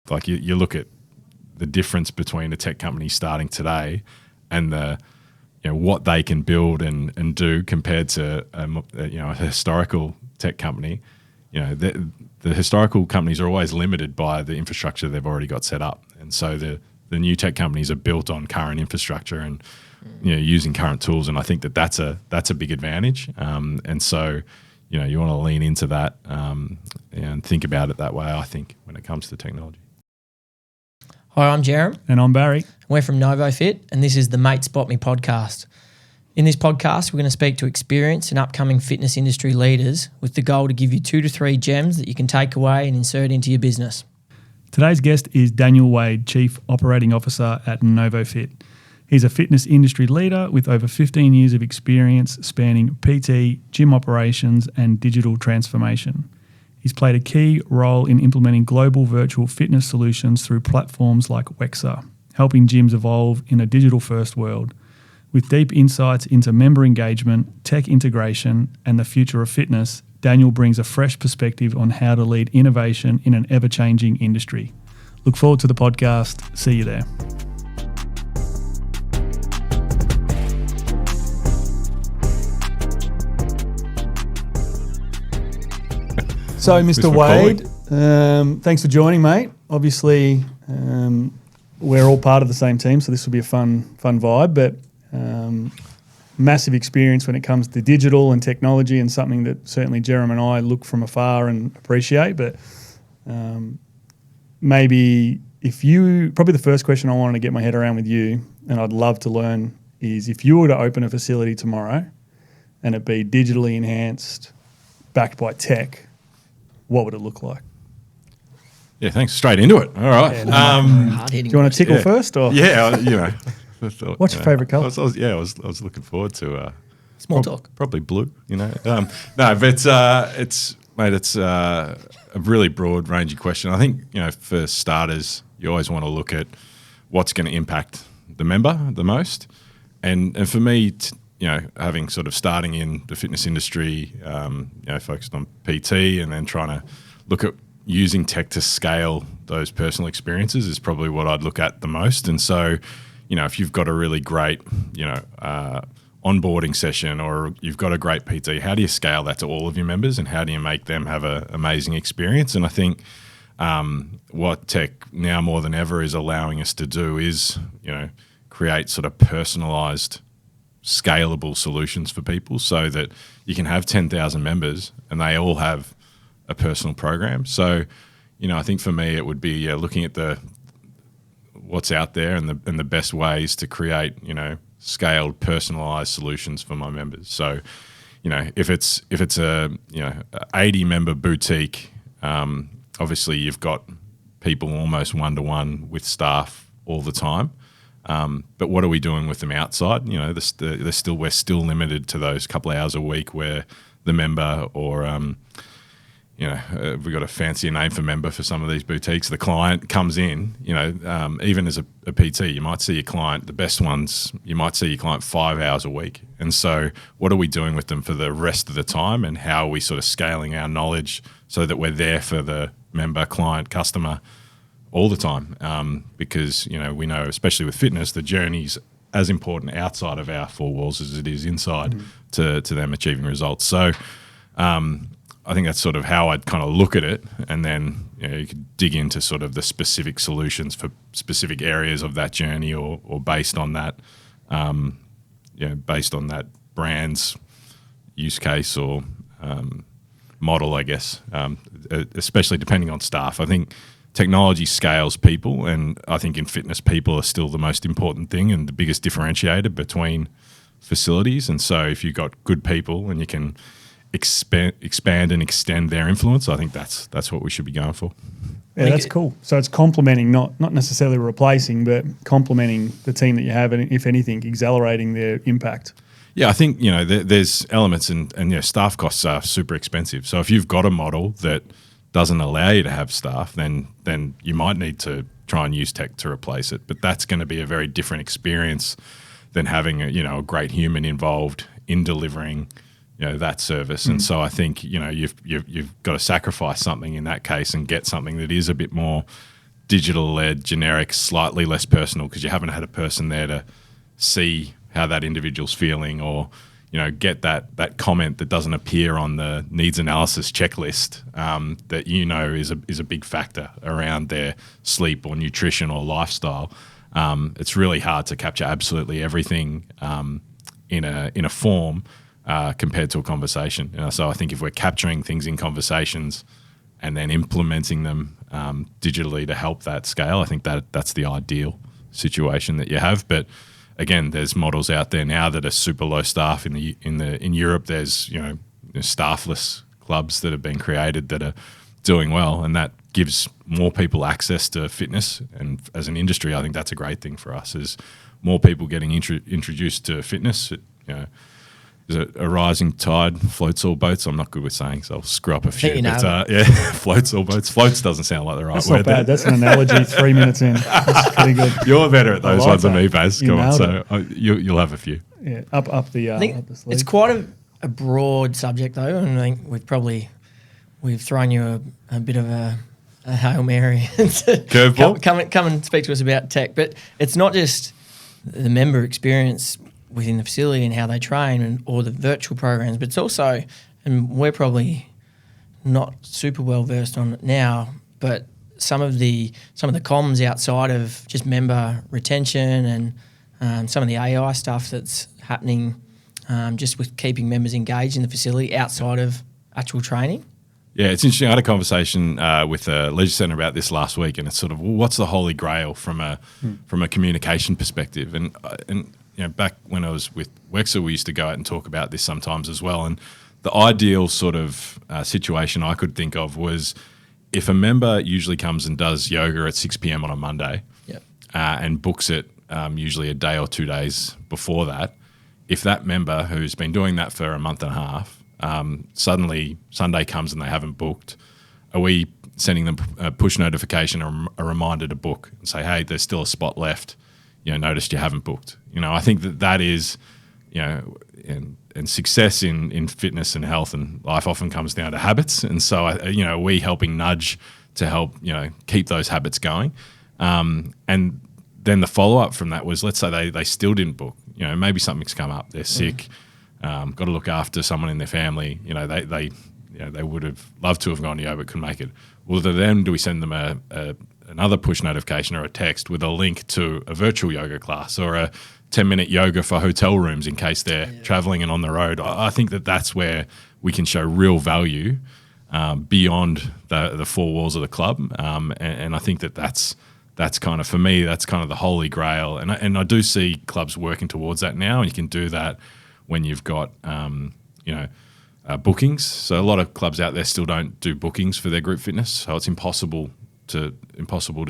Like you look at the difference between a tech company starting today and what they can build and do compared to a historical tech company. The historical companies are always limited by the infrastructure they've already got set up, and so the new tech companies are built on current infrastructure and using current tools. And I think that's a big advantage. And so you want to lean into that and think about it that way. I think when it comes to technology. Hi, I'm Jerem. And I'm Barry. We're from NovoFit, and this is the Mate Spot Me podcast. In this podcast, we're going to speak to experienced and upcoming fitness industry leaders with the goal to give you 2 to 3 gems that you can take away and insert into your business. Today's guest is Daniel Waide, Chief Operating Officer at NovoFit. He's a fitness industry leader with over 15 years of experience spanning PT, gym operations, and digital transformation. He's played a key role in implementing global virtual fitness solutions through platforms like Wexa, helping gyms evolve in a digital-first world. With deep insights into member engagement, tech integration, and the future of fitness, Daniel brings a fresh perspective on how to lead innovation in an ever-changing industry. Look forward to the podcast. See you there. So, Mr. Waide, thanks for joining, mate. Obviously, we're all part of the same team, so this will be a fun vibe, but massive experience when it comes to digital and technology, and something that certainly Jerem and I look from afar and appreciate. But maybe probably the first question I wanted to get my head around with you, and I'd love to learn, is if you were to open a facility tomorrow and it be digitally enhanced, backed by tech, what would it look like? Yeah, thanks. Straight into it. All right. Do you want to tickle first? Or? Yeah, What's your favourite colour? I was looking forward to small talk. Probably blue. No, but it's a really broad ranging question. I think for starters, you always want to look at what's going to impact the member the most, and for me, having sort of starting in the fitness industry, focused on PT and then trying to look at using tech to scale those personal experiences is probably what I'd look at the most. And so, if you've got a really great, onboarding session, or you've got a great PT, how do you scale that to all of your members, and how do you make them have an amazing experience? And I think what tech now more than ever is allowing us to do is, create sort of personalised, scalable solutions for people, so that you can have 10,000 members and they all have a personal program. So, I think for me it would be looking at what's out there and the best ways to create, scaled, personalised solutions for my members. So, if it's a 80 member boutique, obviously you've got people almost one-to-one with staff all the time. But what are we doing with them outside? We're still limited to those couple of hours a week where the member, or we've got a fancier name for member for some of these boutiques. The client comes in, even as a PT, you might see your client, the best ones, you might see your client 5 hours a week. And so what are we doing with them for the rest of the time, and how are we sort of scaling our knowledge so that we're there for the member, client, customer all the time? Because, we know, especially with fitness, the journey's as important outside of our 4 walls as it is inside to them achieving results. So, I think that's sort of how I'd kind of look at it, and then you could dig into sort of the specific solutions for specific areas of that journey, or based on that, based on that brand's use case or model, I guess. Especially depending on staff. I think technology scales people, and I think in fitness, people are still the most important thing and the biggest differentiator between facilities. And so, if you've got good people and you can expand and extend their influence, I think that's what we should be going for. Yeah, that's cool. So it's complementing, not necessarily replacing, but complementing the team that you have, and if anything, accelerating their impact. Yeah, I think there's elements, and staff costs are super expensive. So if you've got a model that doesn't allow you to have staff, then you might need to try and use tech to replace it. But that's going to be a very different experience than having a great human involved in delivering that service. And so I think you've got to sacrifice something in that case and get something that is a bit more digital-led, generic, slightly less personal because you haven't had a person there to see how that individual's feeling, or get that comment that doesn't appear on the needs analysis checklist that is a big factor around their sleep or nutrition or lifestyle. It's really hard to capture absolutely everything in a form compared to a conversation. So I think if we're capturing things in conversations and then implementing them digitally to help that scale, I think that's the ideal situation that you have. But again, there's models out there now that are super low staff. In Europe, there's staffless clubs that have been created that are doing well, and that gives more people access to fitness. And as an industry, I think that's a great thing for us. Is more people getting introduced to fitness. Is it a rising tide floats all boats? I'm not good with saying, so I'll screw up a few. But floats all boats. Floats doesn't sound like the right That's word. Not bad. That's an analogy 3 minutes in. That's pretty good. You're better at those ones than me, Baz. Come on. So it. you'll have a few. Yeah, up the. I think up the sleeve. it's quite a broad subject though, and I think we've thrown you a bit of a Hail Mary. Curveball. Come and speak to us about tech, but it's not just the member experience within the facility and how they train or the virtual programs, but it's also, and we're probably not super well versed on it now, but some of the comms outside of just member retention and some of the AI stuff that's happening just with keeping members engaged in the facility outside of actual training. Yeah, it's interesting. I had a conversation with a leisure centre about this last week, and it's sort of, well, what's the holy grail from a communication perspective? And back when I was with Wexer, we used to go out and talk about this sometimes as well. And the ideal sort of situation I could think of was if a member usually comes and does yoga at 6 p.m. on a Monday, and books it usually a day or 2 days before that. If that member who's been doing that for a month and a half, suddenly Sunday comes and they haven't booked, are we sending them a push notification or a reminder to book and say, hey, there's still a spot left, noticed you haven't booked? I think that is, and success in fitness and health and life often comes down to habits. And so, are we helping nudge to help, keep those habits going? And then the follow-up from that was, let's say they still didn't book, maybe something's come up, they're sick, got to look after someone in their family, they would have loved to have gone to yoga but couldn't make it. Well, to them, do we send them another push notification or a text with a link to a virtual yoga class or a 10-minute yoga for hotel rooms in case they're traveling and on the road? I think that's where we can show real value beyond the four walls of the club. And I think that's kind of, for me, that's kind of the holy grail. And I do see clubs working towards that now, and you can do that when you've got, bookings. So a lot of clubs out there still don't do bookings for their group fitness. So it's impossible to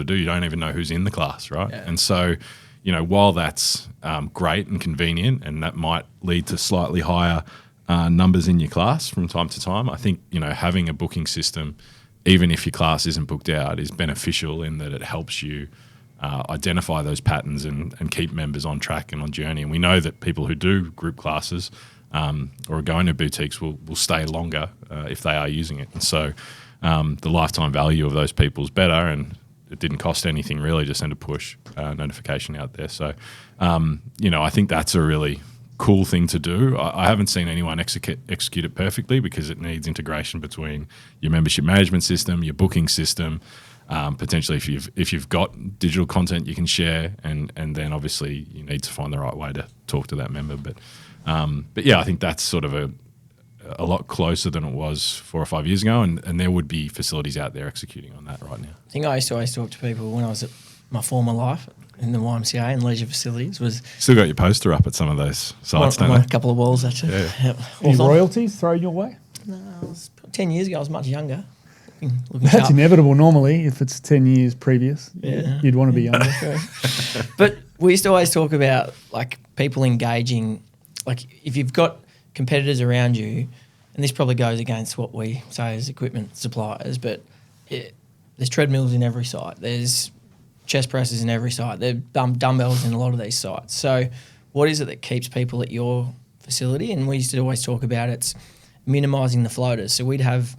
do. You don't even know who's in the class, right? Yeah. And so, while that's great and convenient, and that might lead to slightly higher numbers in your class from time to time, I think, having a booking system, even if your class isn't booked out, is beneficial in that it helps you identify those patterns and keep members on track and on journey. And we know that people who do group classes or are going to boutiques will stay longer if they are using it. And so the lifetime value of those people is better, and it didn't cost anything really to send a push notification out there. So, I think that's a really cool thing to do. I haven't seen anyone execute it perfectly because it needs integration between your membership management system, your booking system, potentially if you've got digital content you can share, and then obviously you need to find the right way to talk to that member. But yeah, I think that's sort of a lot closer than it was 4 or 5 years ago, and there would be facilities out there executing on that right now. I think I used to always talk to people when I was at my former life in the YMCA and leisure facilities. Still got your poster up at some of those sites, don't they? A couple of walls, actually. Yeah. Any royalties thrown your way? No, 10 years ago I was much younger. Looking That's sharp. inevitable normally if it's 10 years previous. Yeah. You'd want to be younger. But we used to always talk about like people engaging, like if you've got competitors around you, and this probably goes against what we say as equipment suppliers, but there's treadmills in every site. There's chest presses in every site. There are dumbbells in a lot of these sites. So what is it that keeps people at your facility? And we used to always talk about it's minimising the floaters. So we'd have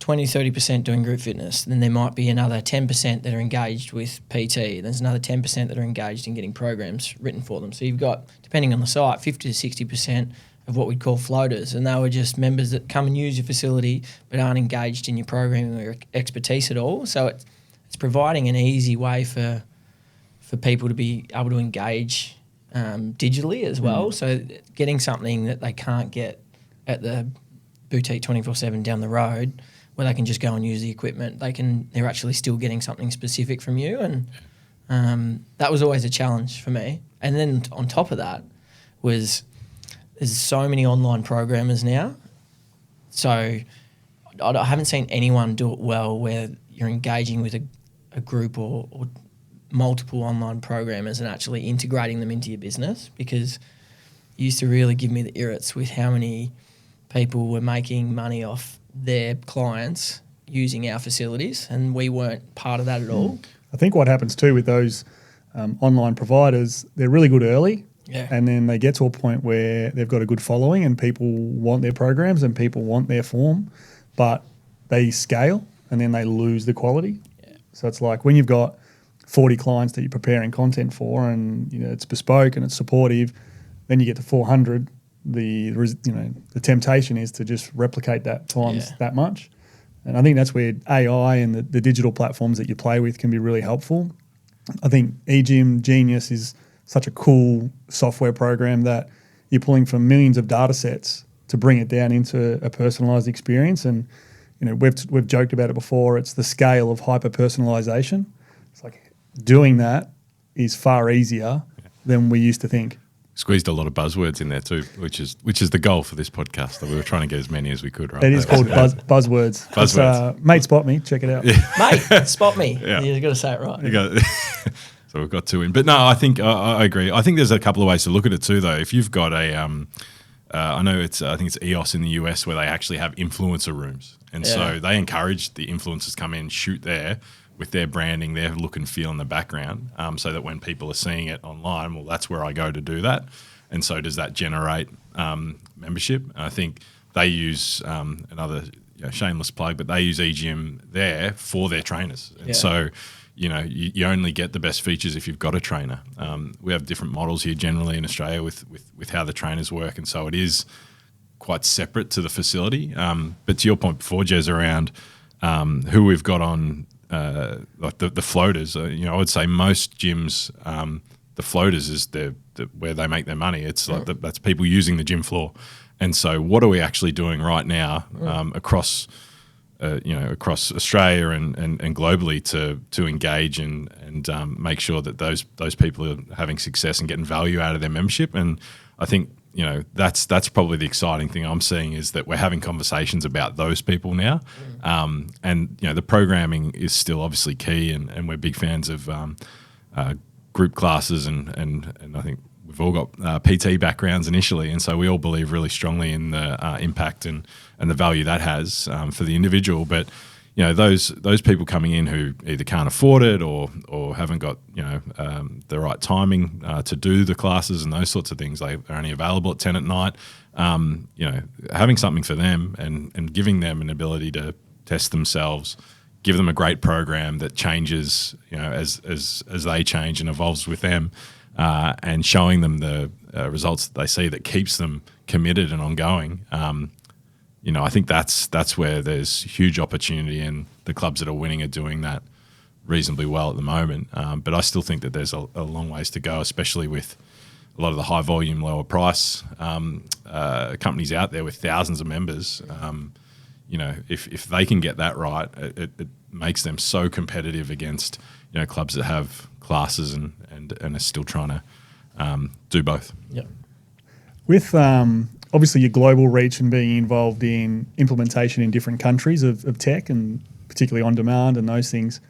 20-30% doing group fitness. Then there might be another 10% that are engaged with PT. There's another 10% that are engaged in getting programs written for them. So you've got, depending on the site, 50 to 60% of what we'd call floaters. And they were just members that come and use your facility but aren't engaged in your programming or expertise at all. So it's providing an easy way for people to be able to engage digitally as well. So getting something that they can't get at the boutique 24/7 down the road, where they can just go and use the equipment, they're actually still getting something specific from you. And that was always a challenge for me. And then on top of that there's so many online programmers now. So I haven't seen anyone do it well where you're engaging with a group or multiple online programmers and actually integrating them into your business, because you used to really give me the irrits with how many people were making money off their clients using our facilities, and we weren't part of that at all. I think what happens too with those online providers, they're really good early, and then they get to a point where they've got a good following and people want their programs and people want their form, but they scale and then they lose the quality. So it's like when you've got 40 clients that you're preparing content for, and it's bespoke and it's supportive, then you get to 400. The temptation is to just replicate that times that much. And I think that's where AI and the digital platforms that you play with can be really helpful. I think eGym Genius is such a cool software program that you're pulling from millions of data sets to bring it down into a personalised experience. And we've joked about it before. It's the scale of hyper personalisation. It's like doing that is far easier than we used to think. Squeezed a lot of buzzwords in there too, which is the goal for this podcast. We were trying to get as many as we could, right? It is called buzzwords. Buzzwords. Mate, spot me. Check it out. Mate, spot me. Yeah. You've got to say it right. So we've got two in. But no, I think I agree. I think there's a couple of ways to look at it too, though. If you've got I think it's EOS in the US where they actually have influencer rooms. And so they encourage the influencers come in, shoot there with their branding, their look and feel in the background, so that when people are seeing it online, well, that's where I go to do that. And so does that generate membership? And I think they use another shameless plug, but they use eGym there for their trainers. And so, you only get the best features if you've got a trainer. We have different models here generally in Australia with how the trainers work. And so it is quite separate to the facility. But to your point before, Jez, around who we've got on like the floaters, I would say most gyms, the floaters is where they make their money. It's like that's people using the gym floor. And so what are we actually doing right now across Australia and globally to engage and make sure that those people are having success and getting value out of their membership? And I think that's probably the exciting thing I'm seeing, is that we're having conversations about those people now. And the programming is still obviously key, and we're big fans of group classes, and I think we've all got PT backgrounds initially, and so we all believe really strongly in the impact and the value that has for the individual. But those people coming in who either can't afford it or haven't got the right timing to do the classes and those sorts of things, they're only available at 10 at night. Having something for them and giving them an ability to test themselves, give them a great program that changes as they change and evolves with them, and showing them the results that they see that keeps them committed and ongoing. I think that's where there's huge opportunity, and the clubs that are winning are doing that reasonably well at the moment. But I still think that there's a long ways to go, especially with a lot of the high volume, lower price companies out there with thousands of members. If they can get that right, it makes them so competitive against clubs that have classes and are still trying to do both. Yep. With obviously your global reach and being involved in implementation in different countries of tech, and particularly on demand and those things,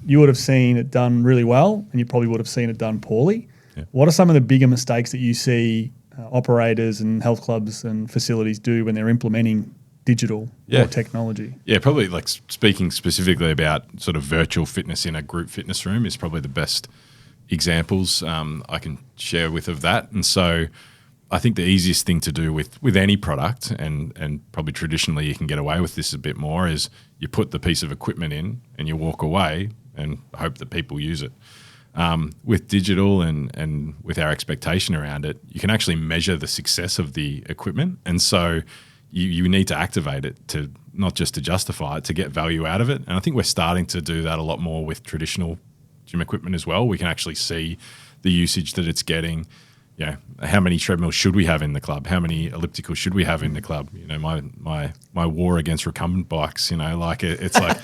you would have seen it done really well, and you probably would have seen it done poorly. Yeah. What are some of the bigger mistakes that you see operators and health clubs and facilities do when they're implementing digital or technology? Yeah, probably like speaking specifically about sort of virtual fitness in a group fitness room is probably the best examples I can share with of that. And so I think the easiest thing to do with any product, and probably traditionally you can get away with this a bit more, is you put the piece of equipment in and you walk away and hope that people use it. With digital and with our expectation around it, you can actually measure the success of the equipment. And so you need to activate it to not just to justify it, to get value out of it. And I think we're starting to do that a lot more with traditional gym equipment as well. We can actually see the usage that it's getting. You know, how many treadmills should we have in the club? How many ellipticals should we have in the club? You know, my war against recumbent bikes, you know, like it's like,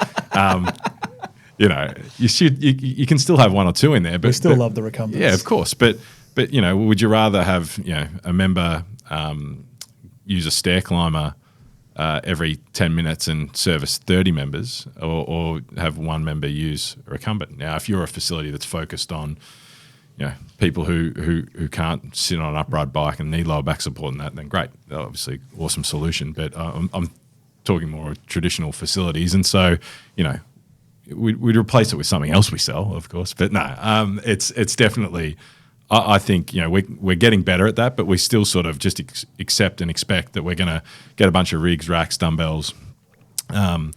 you know, you can still have one or two in there, but we still love the recumbents. Yeah, of course. But you know, would you rather have, you know, a member use a stair climber every 10 minutes and service 30 members, or have one member use a recumbent? Now, if you're a facility that's focused on, you know, people who can't sit on an upright bike and need lower back support and that, then great, obviously awesome solution. But I'm talking more of traditional facilities, and so, you know, we'd replace it with something else we sell, of course. But no, it's definitely. I think, you know, we're getting better at that, but we still sort of just accept and expect that we're going to get a bunch of rigs, racks, dumbbells, treadmills,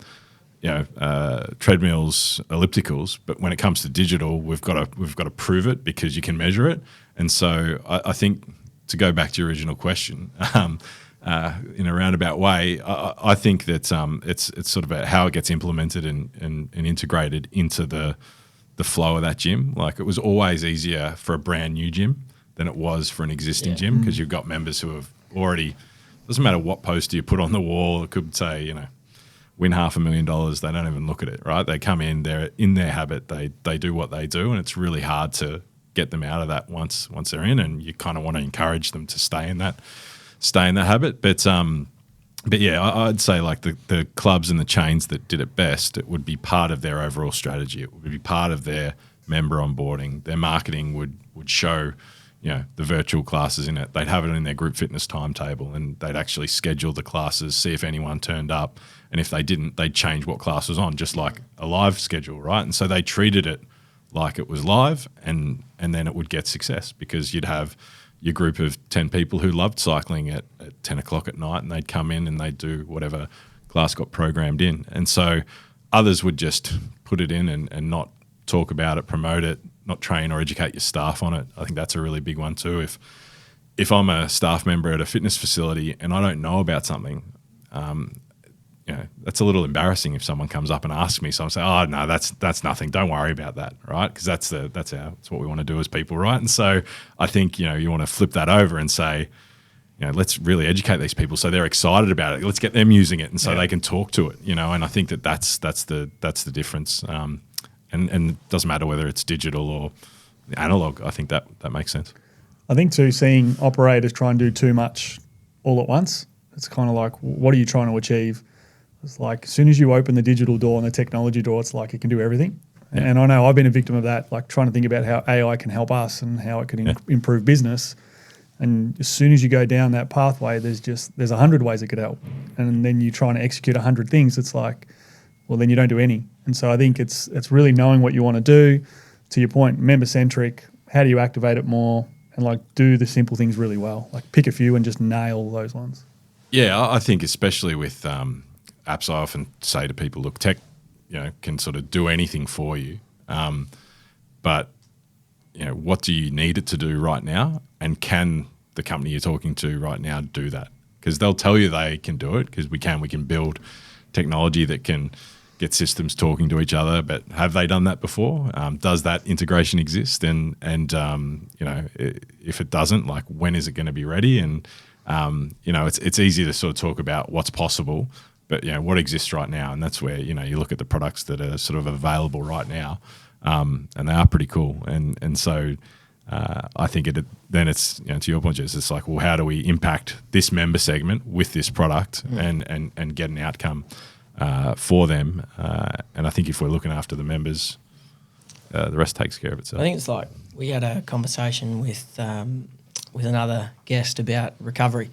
ellipticals. But when it comes to digital, we've got to prove it, because you can measure it. And so I think, to go back to your original question, in a roundabout way, I think that it's sort of about how it gets implemented and integrated into the flow of that gym. Like, it was always easier for a brand new gym than it was for an existing gym, because you've got members who have already, doesn't matter what poster you put on the wall, it could say, you know, win $500,000. They don't even look at it, right? They come in, they're in their habit, they do what they do, and it's really hard to get them out of that once they're in, and you kind of want to encourage them to stay in that habit. But yeah, I'd say, like, the clubs and the chains that did it best, it would be part of their overall strategy. It would be part of their member onboarding. Their marketing would show, you know, the virtual classes in it. They'd have it in their group fitness timetable, and they'd actually schedule the classes, see if anyone turned up. And if they didn't, they'd change what class was on, just like a live schedule, right? And so they treated it like it was live, and then it would get success, because you'd have your group of 10 people who loved cycling at 10 o'clock at night, and they'd come in and they'd do whatever class got programmed in. And so others would just put it in and not talk about it, promote it, not train or educate your staff on it. I think that's a really big one too. If I'm a staff member at a fitness facility and I don't know about something, you know, that's a little embarrassing if someone comes up and asks me. So I'm saying, oh no, that's nothing. Don't worry about that, right? Because that's what we want to do as people, right? And so I think, you know, you want to flip that over and say, you know, let's really educate these people so they're excited about it. Let's get them using it, and so they can talk to it, you know. And I think that's the difference. And it doesn't matter whether it's digital or analog. I think that makes sense. I think too, seeing operators try and do too much all at once, it's kind of like, what are you trying to achieve? It's like, as soon as you open the digital door and the technology door, it's like it can do everything. Yeah. And I know I've been a victim of that, like trying to think about how AI can help us and how it can improve business. And as soon as you go down that pathway, there's 100 ways it could help. And then you're trying to execute 100 things. It's like, well, then you don't do any. And so I think it's really knowing what you want to do. To your point, member-centric, how do you activate it more, and like do the simple things really well. Like pick a few and just nail those ones. Yeah, I think especially with apps, I often say to people, look, tech, you know, can sort of do anything for you. But, you know, what do you need it to do right now? And can the company you're talking to right now do that? Because they'll tell you they can do it, because we can build technology that can get systems talking to each other. But have they done that before? Does that integration exist? And you know, if it doesn't, like, when is it going to be ready? And you know, it's easy to sort of talk about what's possible, but, you know, what exists right now. And that's where, you know, you look at the products that are sort of available right now, and they are pretty cool. And so I think then it's, you know, to your point, Jess, it's like, well, how do we impact this member segment with this product and get an outcome for them? And I think if we're looking after the members, the rest takes care of itself. I think it's like, we had a conversation with another guest about recovery,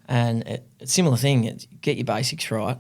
and it's a similar thing. It's get your basics right,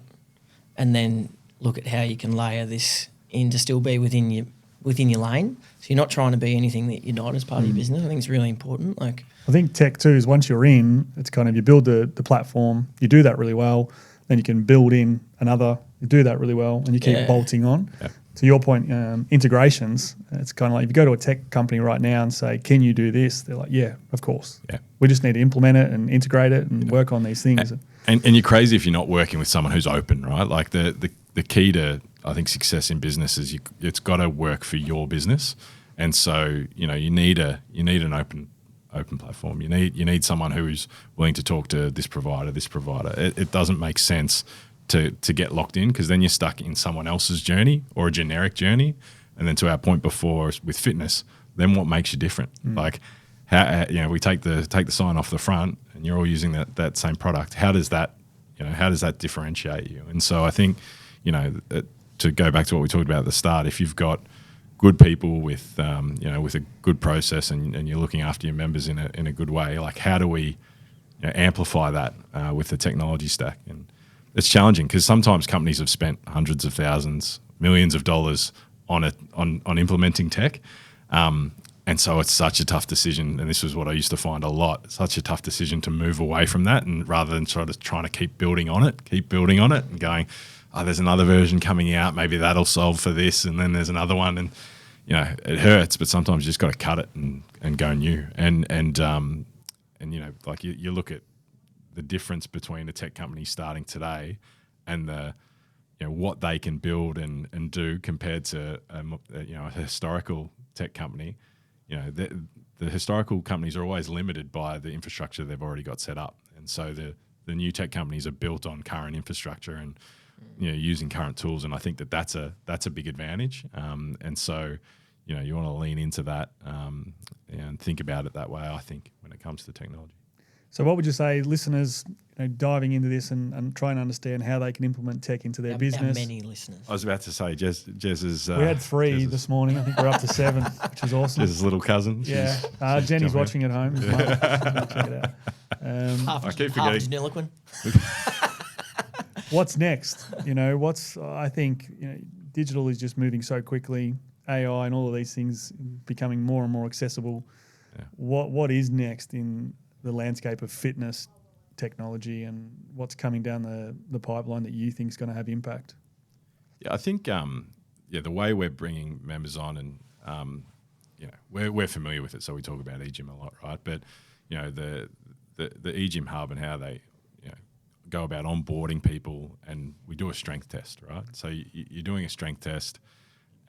and then look at how you can layer this in to still be within within your lane. So you're not trying to be anything that you're not as part of your business. I think it's really important. Like, I think tech too is once you're in, it's kind of you build the platform, you do that really well, then you can build in another, you do that really well, and you keep bolting on. Yeah. To your point, integrations, it's kind of like if you go to a tech company right now and say, can you do this? They're like, yeah, of course. Yeah. We just need to implement it and integrate it and work on these things. And you're crazy if you're not working with someone who's open, right? Like the key to, I think, success in business is it's got to work for your business. And so, you need an open platform. You need someone who's willing to talk to this provider. It doesn't make sense to get locked in, because then you're stuck in someone else's journey or a generic journey. And then to our point before with fitness, then what makes you different? Like, how we take the sign off the front, and you're all using that same product. How does that differentiate you? And so I think, to go back to what we talked about at the start, if you've got good people with with a good process and you're looking after your members in a good way, like how do we amplify that with the technology stack? And it's challenging because sometimes companies have spent hundreds of thousands, millions of dollars on implementing tech. And so it's such a tough decision, and this was what I used to find a lot, such a tough decision to move away from that, and rather than trying to keep building on it and going, oh, there's another version coming out, maybe that'll solve for this, and then there's another one, and it hurts, but sometimes you just got to cut it and go new. And like you look at the difference between a tech company starting today and what they can build and do compared to a historical tech company. The historical companies are always limited by the infrastructure they've already got set up, and so the new tech companies are built on current infrastructure and using current tools. And I think that's a big advantage. And so you want to lean into that and think about it that way, I think, when it comes to technology. So what would you say, listeners, diving into this and trying to understand how they can implement tech into their business? Our many listeners. I was about to say, Jez is... we had 3 this morning. I think we're up to 7, which is awesome. Jez's little cousin. Yeah. Jenny's watching at home. Check it out. I keep forgetting. Half What's next? I think digital is just moving so quickly. AI and all of these things becoming more and more accessible. Yeah. What is next in the landscape of fitness technology, and what's coming down the pipeline that you think is going to have impact? Yeah, I think the way we're bringing members on, and we're familiar with it, so we talk about eGym a lot, right? But the eGym hub and how they go about onboarding people, and we do a strength test, right? So you're doing a strength test,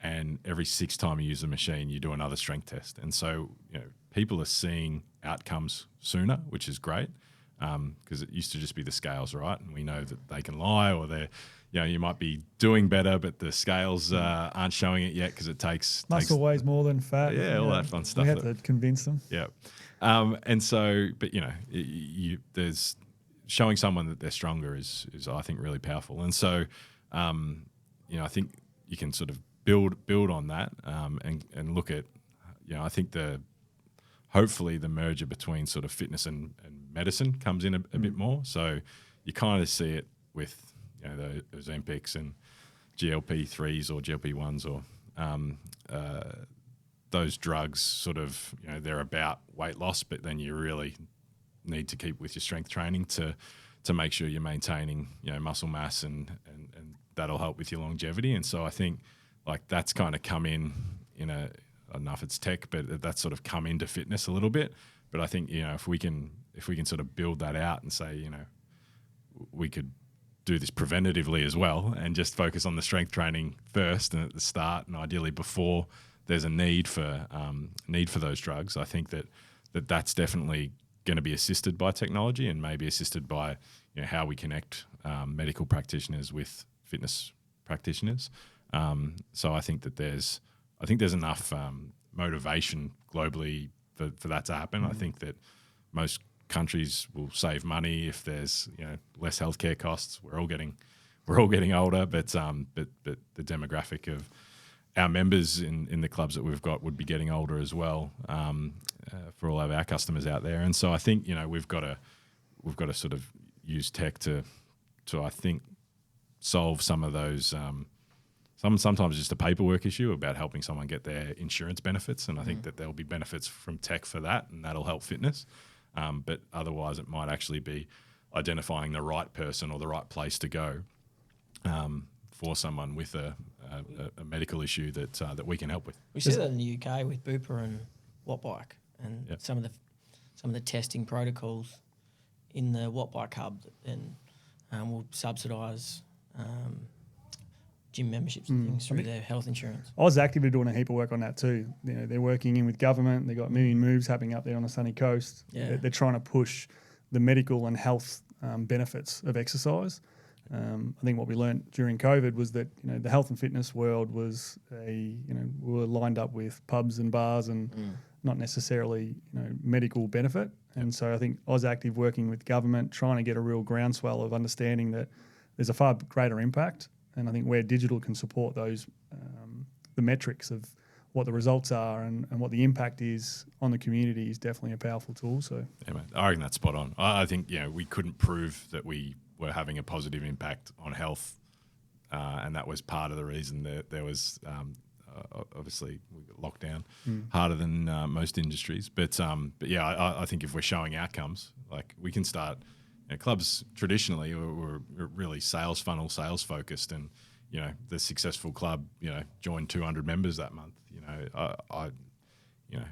and every 6 times you use the machine, you do another strength test. And so people are seeing outcomes sooner, which is great, because it used to just be the scales, right? And we know that they can lie, or they're you might be doing better, but the scales aren't showing it yet because it takes muscle weighs more than fat. Yeah, all that fun stuff. We had to convince them. Yeah, and so, but there's showing someone that they're stronger is I think really powerful. And so, I think you can sort of build on that and look at, I think hopefully the merger between sort of fitness and medicine comes in a bit more. So you kind of see it with the Ozempics and GLP-3s or GLP-1s or those drugs sort of, they're about weight loss, but then you really need to keep with your strength training to make sure you're maintaining muscle mass and that'll help with your longevity. And so I think like that's kind of come in a, I don't know if it's tech, but that's sort of come into fitness a little bit. But I think if we can sort of build that out and say we could do this preventatively as well and just focus on the strength training first and at the start, and ideally before there's a need for those drugs. I think that's definitely going to be assisted by technology, and maybe assisted by how we connect medical practitioners with fitness practitioners. So I think that there's enough motivation globally for that to happen. I think that most countries will save money if there's less healthcare costs. We're all getting older, but the demographic of our members in the clubs that we've got would be getting older as well, for all of our customers out there. And so I think we've got to sort of use tech to I think solve some of those sometimes just a paperwork issue about helping someone get their insurance benefits, and I think that there'll be benefits from tech for that, and that'll help fitness. But otherwise, it might actually be identifying the right person or the right place to go for someone with a medical issue that we can help with. We see that in the UK with Bupa and Wattbike, and some of the testing protocols in the Wattbike hub that then will subsidise gym memberships and things through their health insurance. I was actively doing a heap of work on that too. You know, they're working in with government. They've got million moves happening up there on the sunny coast. Yeah. They're trying to push the medical and health benefits of exercise. I think what we learned during COVID was that, you know, the health and fitness world was we were lined up with pubs and bars and not necessarily, you know, medical benefit. And so I think AusActive working with government, trying to get a real groundswell of understanding that there's a far greater impact. And I think where digital can support those, the metrics of what the results are and what the impact is on the community is definitely a powerful tool. So yeah, mate, I reckon that's spot on. I think, you know, we couldn't prove that we were having a positive impact on health, and that was part of the reason that there was obviously we got locked down harder than most industries. But yeah, I think if we're showing outcomes, like we can start. You know, clubs traditionally were really sales funnel, sales focused, and you know the successful club, you know, joined 200 members that month. You know, I you know,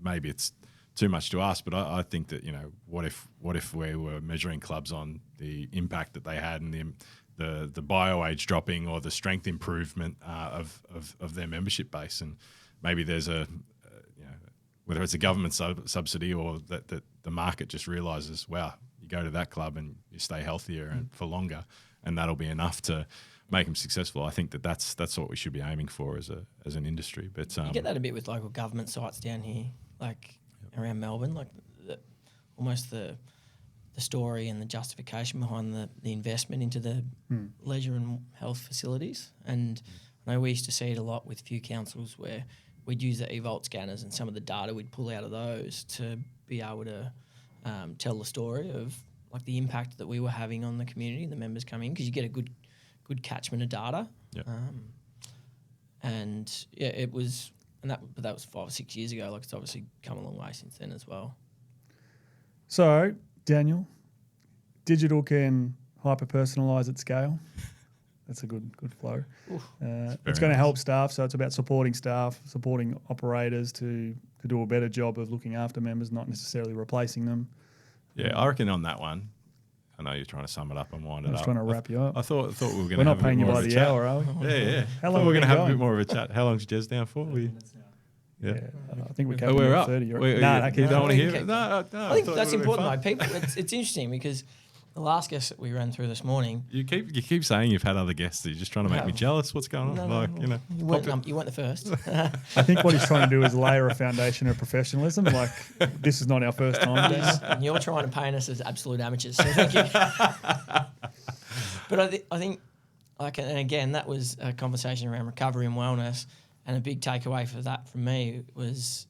maybe it's too much to ask, but I think that, you know, what if we were measuring clubs on the impact that they had and the bio age dropping or the strength improvement of their membership base, and maybe there's you know, whether it's a government subsidy or that the market just realizes, wow, you go to that club and you stay healthier and for longer, and that'll be enough to make them successful. I think that's what we should be aiming for as an industry. But you get that a bit with local government sites down here, like around Melbourne, like almost the story and the justification behind the investment into the leisure and health facilities. And I know we used to see it a lot with a few councils where we'd use the eVolt scanners and some of the data we'd pull out of those to be able to tell the story of like the impact that we were having on the community and the members coming in, because you get a good catchment of data. Yep. And yeah, it was, but that was 5 or 6 years ago. Like it's obviously come a long way since then as well. So Daniel, digital can hyper-personalise at scale. That's a good flow. It's going to help staff, so it's about supporting staff, supporting operators to do a better job of looking after members, not necessarily replacing them. Yeah, I reckon on that one, I know you're trying to sum it up and wind it up. I was trying to wrap you up. I thought we were going to. We're not paying you by the hour, are we? Yeah. How long we're going to have going? a bit more of a chat. How long's Jez down for? Yeah. I think we came we're up. 30. No, keep you don't going. want to hear it? No, I think that's important though. People, it's interesting because the last guest that we ran through this morning. You keep saying you've had other guests. Are you just trying to make me jealous? What's going on? No, You know, you weren't the first. I think what he's trying to do is layer a foundation of professionalism. Like, this is not our first time. And you're trying to paint us as absolute amateurs. So thank you. But I think, like, and again, that was a conversation around recovery and wellness, and a big takeaway for that from me was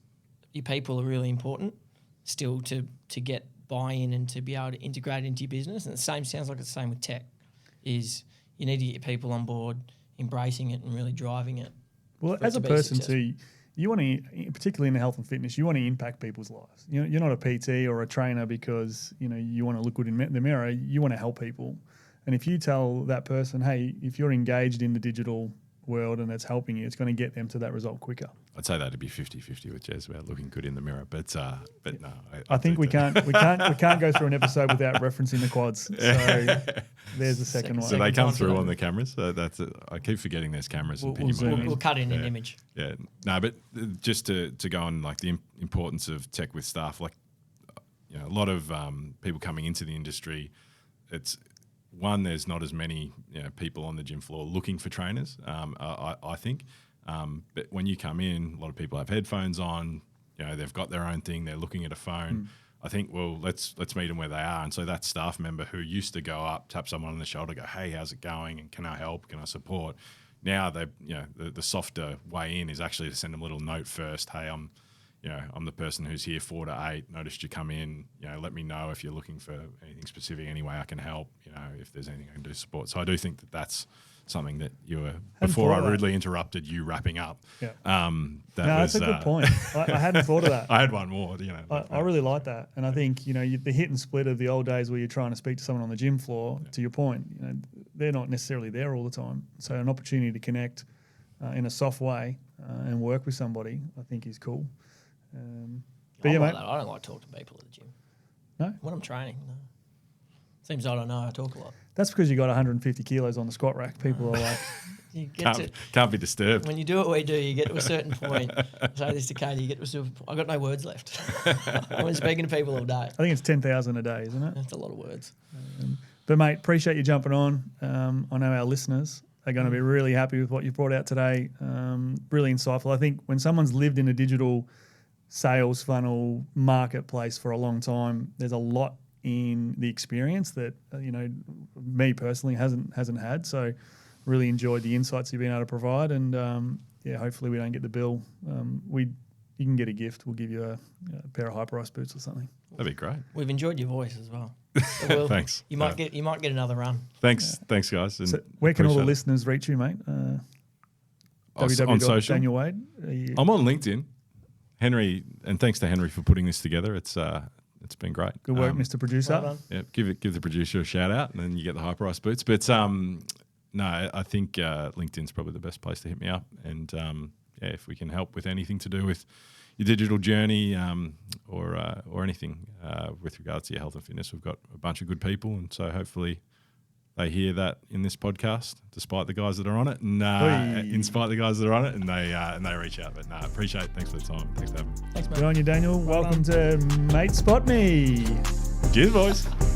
your people are really important still to get buy-in and to be able to integrate into your business. And the same sounds like it's the same with tech, is you need to get your people on board, embracing it and really driving it. Well, as a person too, you want to, particularly in the health and fitness, you want to impact people's lives. You're not a PT or a trainer because you want to look good in the mirror. You want to help people. And if you tell that person, hey, if you're engaged in the digital world and it's helping you, it's going to get them to that result quicker. I'd say that'd be 50-50 with Jez about looking good in the mirror, but no. I think we can't go through an episode without referencing the quads. So there's the second one. So they come through on the cameras. So that's it. I keep forgetting there's cameras. We'll cut in an image. Yeah, no, but just to go on like the importance of tech with staff, like a lot of people coming into the industry, it's one, there's not as many people on the gym floor looking for trainers, I think. But when you come in, a lot of people have headphones on, they've got their own thing, they're looking at a phone. I think, well, let's meet them where they are. And so that staff member who used to go up, tap someone on the shoulder, go, hey, how's it going? And can I help? Can I support? Now the softer way in is actually to send them a little note first. Hey, I'm I'm the person who's here 4 to 8. Noticed you come in. Let me know if you're looking for anything specific. Any way I can help. If there's anything I can do to support. So I do think that that's something that you were before I rudely interrupted you wrapping up. Yeah. That's a good point. I hadn't thought of that. I had one more. I really like that, and I think the hit and split of the old days where you're trying to speak to someone on the gym floor. To your point, they're not necessarily there all the time. So an opportunity to connect in a soft way and work with somebody, I think, is cool. But yeah, mate. I don't like talking to people at the gym. No? When I'm training, no. Seems I don't know. I talk a lot. That's because you got 150 kilos on the squat rack. People are like, you get can't be disturbed. When you do what we do, you get to a certain point. I say this to Katie, you get to a certain point. I've got no words left. I've been speaking to people all day. I think it's 10,000 a day, isn't it? That's a lot of words. But mate, appreciate you jumping on. I know our listeners are going to be really happy with what you've brought out today. Really insightful. I think when someone's lived in a digital sales funnel marketplace for a long time, there's a lot in the experience that me personally hasn't had. So really enjoyed the insights you've been able to provide, and hopefully we don't get the bill. You can get a gift. We'll give you a pair of high-priced boots or something. That'd be great. We've enjoyed your voice as well. Thanks. You might get another run. Thanks, guys. And so where can all the listeners reach you, mate? On social. Daniel Waide. I'm on LinkedIn, Henry, and thanks to Henry for putting this together. It's been great. Good work, Mr. Producer. Well yeah, give the producer a shout out, and then you get the high price boots. But no, I think LinkedIn's probably the best place to hit me up. And if we can help with anything to do with your digital journey or anything with regards to your health and fitness, we've got a bunch of good people, and so hopefully they hear that in this podcast, despite the guys that are on it, and in spite of the guys that are on it, and they reach out. But appreciate it. Thanks for the time. Thanks for having me. Thanks, mate. Good on you, Daniel. Welcome to Mate Spot Me. Cheers, boys.